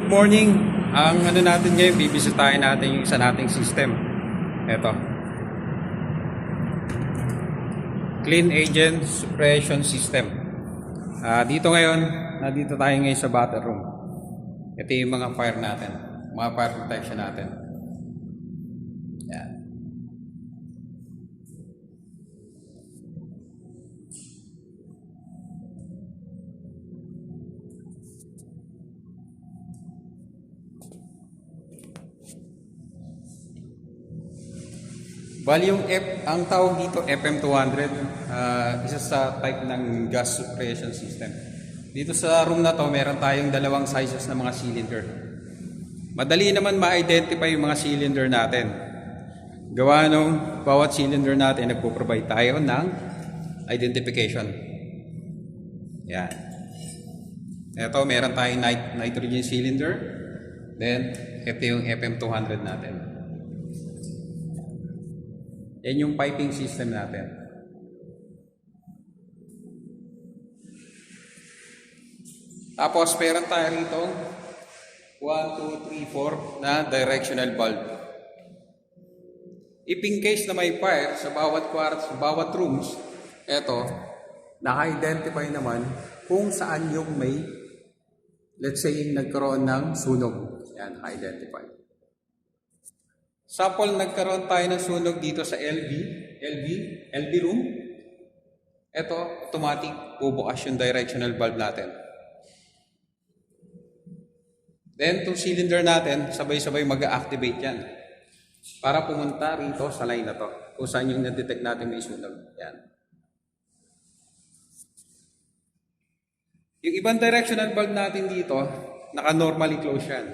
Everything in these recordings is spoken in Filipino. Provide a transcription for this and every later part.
Good morning. Ang ano natin ngayon, bibisitahin natin yung isa nating system. Ito. Clean Agent Suppression System. Dito ngayon, nandito tayo ngayon sa battle room. Ito yung mga fire natin. Mga fire protection natin. Yan. Bali yung ang tawag dito FM200, isa sa type ng gas suppression system. Dito sa room na to, meron tayong dalawang sizes ng mga cylinder. Madali naman ma-identify yung mga cylinder natin. Gawa nung bawat cylinder natin, nagpo-provide tayo ng identification. Yan. Ito, meron tayong nitrogen cylinder. Then, ito yung FM200 natin. Yan yung piping system natin. Tapos, meron tayo rito 1, 2, 3, 4 na directional bulb. If in case na may fire sa bawat kwarto, sa bawat rooms, eto, naka-identify naman kung saan yung may, let's say, yung nagkaroon ng sunog. Yan, naka-identify. Sample, nagkaroon tayo ng sunog dito sa LV room. Ito, automatic, bubukas yung directional bulb natin. Then, itong cylinder natin, sabay-sabay mag-activate yan. Para pumunta rito sa line na to. Kung saan yung na-detect natin may sunog. Yan. Yung ibang directional bulb natin dito, naka-normally close yan.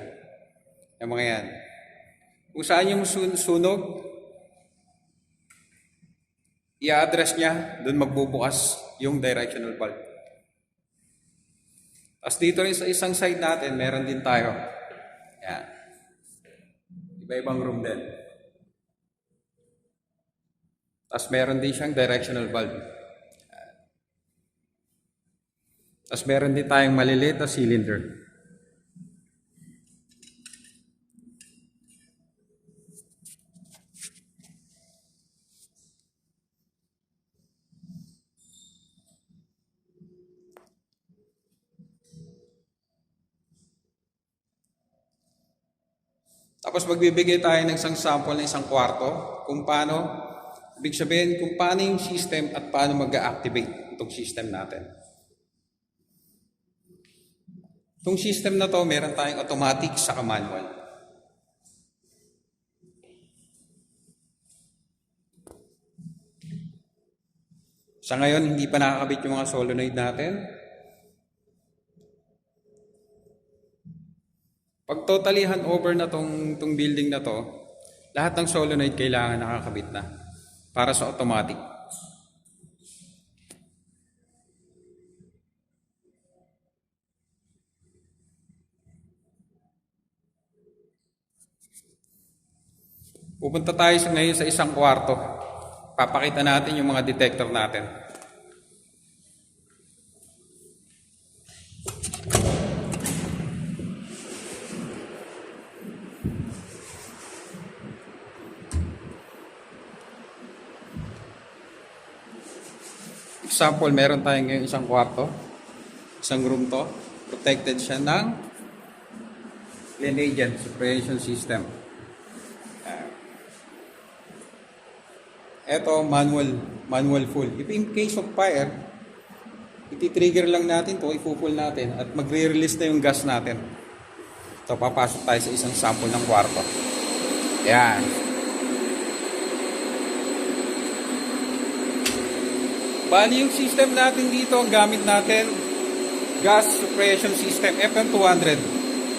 Yung mga yan. Kung saan yung sunog, i-address niya, doon magbubukas yung directional bulb. Tapos dito rin sa isang side natin, meron din tayo. Yan. Iba-ibang room din. Tapos meron din siyang directional bulb. Tapos meron din tayong maliliit na cylinder. Tapos magbibigay tayo ng isang sample ng isang kwarto kung paano, ibig sabihin kung paano yung system at paano mag-activate itong system natin. Itong system na to, meron tayong automatic sa manual. Sa ngayon, hindi pa nakakabit yung mga solenoid natin. Pag totally handover na tong building na to, lahat ng solenoid kailangan nakakabit na para sa automatic. Pupunta tayo ngayon sa isang kwarto. Papakita natin yung mga detector natin. Example, meron tayo ngayon isang kwarto, isang room to, protected siya ng Clean Agent Suppression System. Ito, manual full. If in case of fire, iti-trigger lang natin to, ipo-full natin at magre-release na yung gas natin. So, papasok tayo sa isang sample ng kwarto. Yan. Bali yung system natin dito, ang gamit natin, gas suppression system, FM200.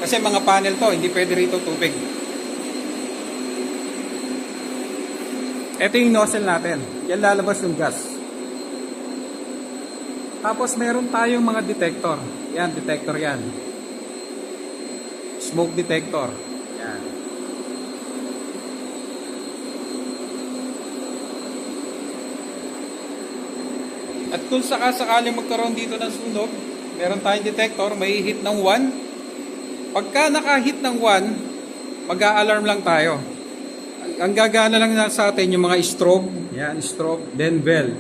Kasi mga panel to, hindi pwede rito tubig. Ito yung nozzle natin. Yan lalabas yung gas. Tapos meron tayong mga detector. Yan, detector yan. Smoke detector. Yan. At kung sakaling magkaroon dito ng sunog, meron tayong detector, may hit ng 1, Pagka nakahit ng 1, mag-a-alarm lang tayo. Ang gagana lang sa atin yung mga strobe. Yan, strobe, then bell.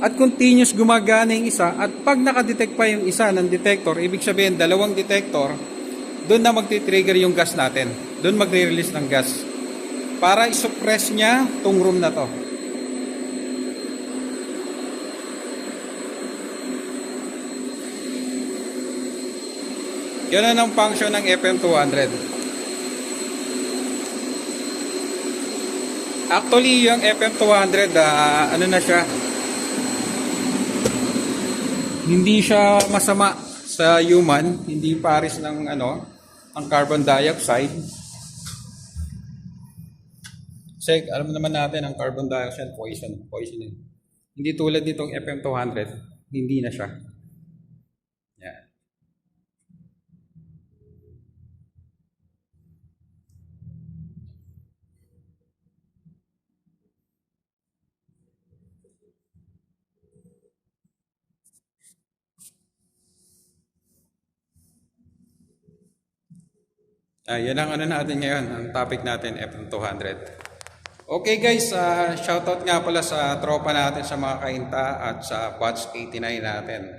At continuous gumagana yung isa. At pag nakadetect pa yung isa ng detector, ibig sabihin dalawang detector, doon na magti-trigger yung gas natin. Doon magre-release ng gas. Para i-suppress niya tong room na to. Yan ang function ng FM200. Actually, yung FM200, ano na siya, hindi siya masama sa human, hindi pares ng ang carbon dioxide. Kasi alam naman natin ang carbon dioxide poisoning. Hindi tulad nitong FM200, hindi na siya. Yan. Yan ang natin ngayon, ang topic natin, FM200. Okay guys, shoutout nga pala sa tropa natin sa mga kainta at sa Batch 89 natin.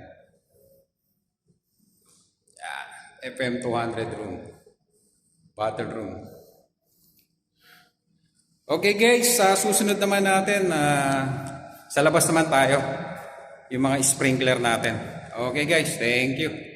FM200 room. Battle room. Okay guys, sa susunod naman natin, sa labas naman tayo. Yung mga sprinkler natin. Okay guys, thank you.